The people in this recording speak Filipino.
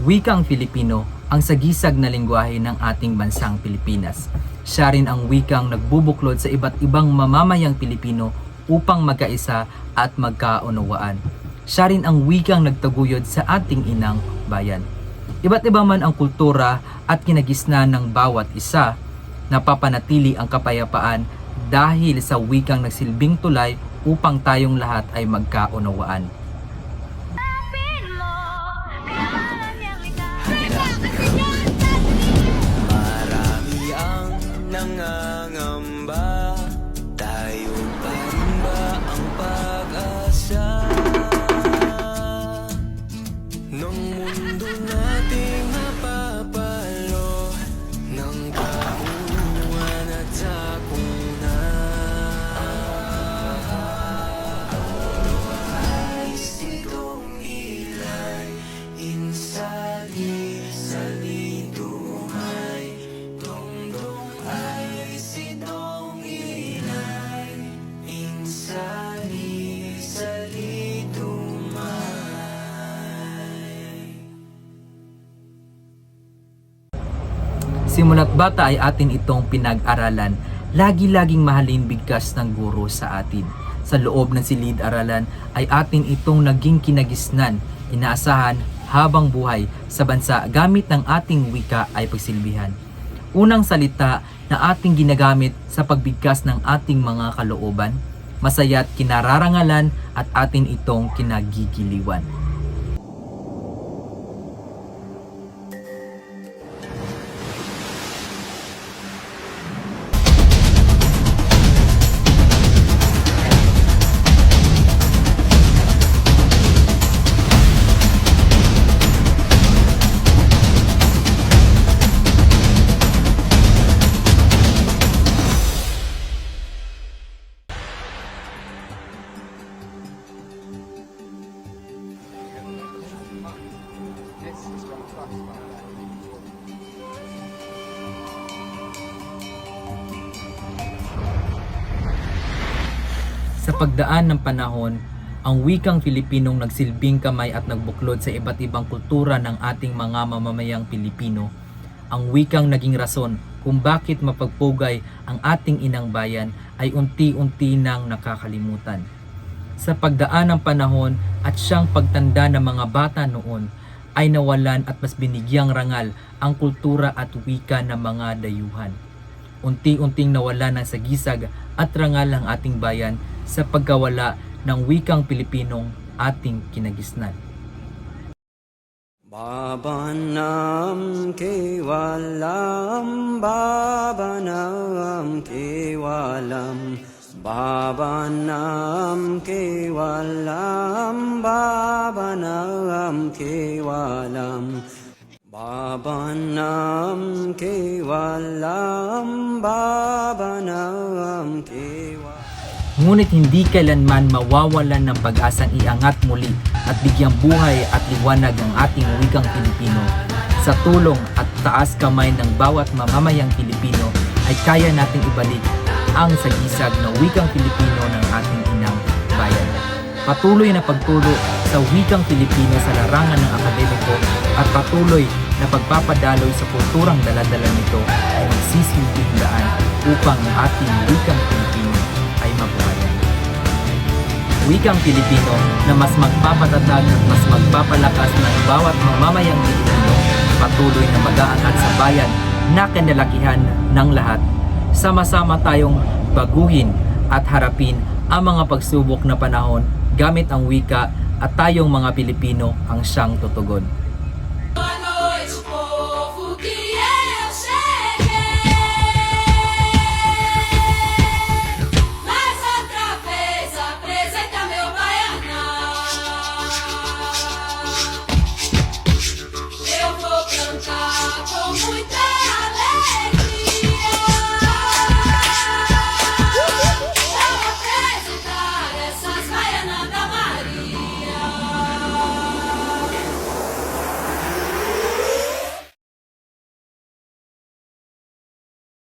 Wikang Filipino ang sagisag na lengguwahe ng ating bansang Pilipinas. Siya rin ang wikang nagbubuklod sa iba't ibang mamamayang Pilipino upang magkaisa at magkaunawaan. Siya rin ang wikang nagtaguyod sa ating inang bayan. Iba't iba man ang kultura at kinagisnan ng bawat isa, napapanatili ang kapayapaan dahil sa wikang nagsilbing tulay upang tayong lahat ay magkaunawaan. Marami ang nangangamba, tayo pa rin ba ang pag-asa ng mundo nating mapapalo ng kaunawaan at sakuna. Isitong ilay, insali-sali dumay, dong-dong ay sitong ilay, insali-sali dumay. Simula't bata ay atin itong pinag-aralan. Lagi-laging mahalin bigkas ng guro sa atin. Sa loob ng silid-aralan ay atin itong naging kinagisnan, inaasahan habang buhay sa bansa gamit ng ating wika ay pagsilbihan. Unang salita na ating ginagamit sa pagbigkas ng ating mga kalooban, masaya't kinararangalan at atin itong kinagigiliwan. Sa pagdaan ng panahon, ang wikang Filipinong nagsilbing kamay at nagbuklod sa iba't ibang kultura ng ating mga mamamayang Pilipino. Ang wikang naging rason kung bakit mapagpugay ang ating inang bayan ay unti-unti nang nakakalimutan. Sa pagdaan ng panahon at siyang pagtanda ng mga bata noon, ay nawalan at mas binigyang rangal ang kultura at wika ng mga dayuhan. Unti-unting nawala ng sagisag at rangal ang ating bayan sa pagkawala ng wikang Pilipinong ating kinagisnan. Babanam kewalam, babanam kewalam, babanam kewalam, babanam kewalam, babanam kewalam, babanam kewalam. Ngunit hindi kailanman mawawalan ng pag-asang iangat muli at bigyang buhay at liwanag ang ating wikang Pilipino. Sa tulong at taas kamay ng bawat mamamayang Pilipino ay kaya nating ibalik ang sagisag na wikang Pilipino ng ating inang bayan. Patuloy na pagturo sa wikang Pilipino sa larangan ng akademiko at patuloy na pagpapadaloy sa kulturang daladala nito ay magsisilbing daan upang ang ating wikang Pilipino ay mabuhayan. Wikang Pilipino na mas magpapatatag at mas magpapalakas ng bawat mamamayang Pilipino, patuloy na mag-aangat sa bayan na kinalakihan ng lahat. Sama-sama tayong baguhin at harapin ang mga pagsubok na panahon gamit ang wika at tayong mga Pilipino ang siyang tutugon.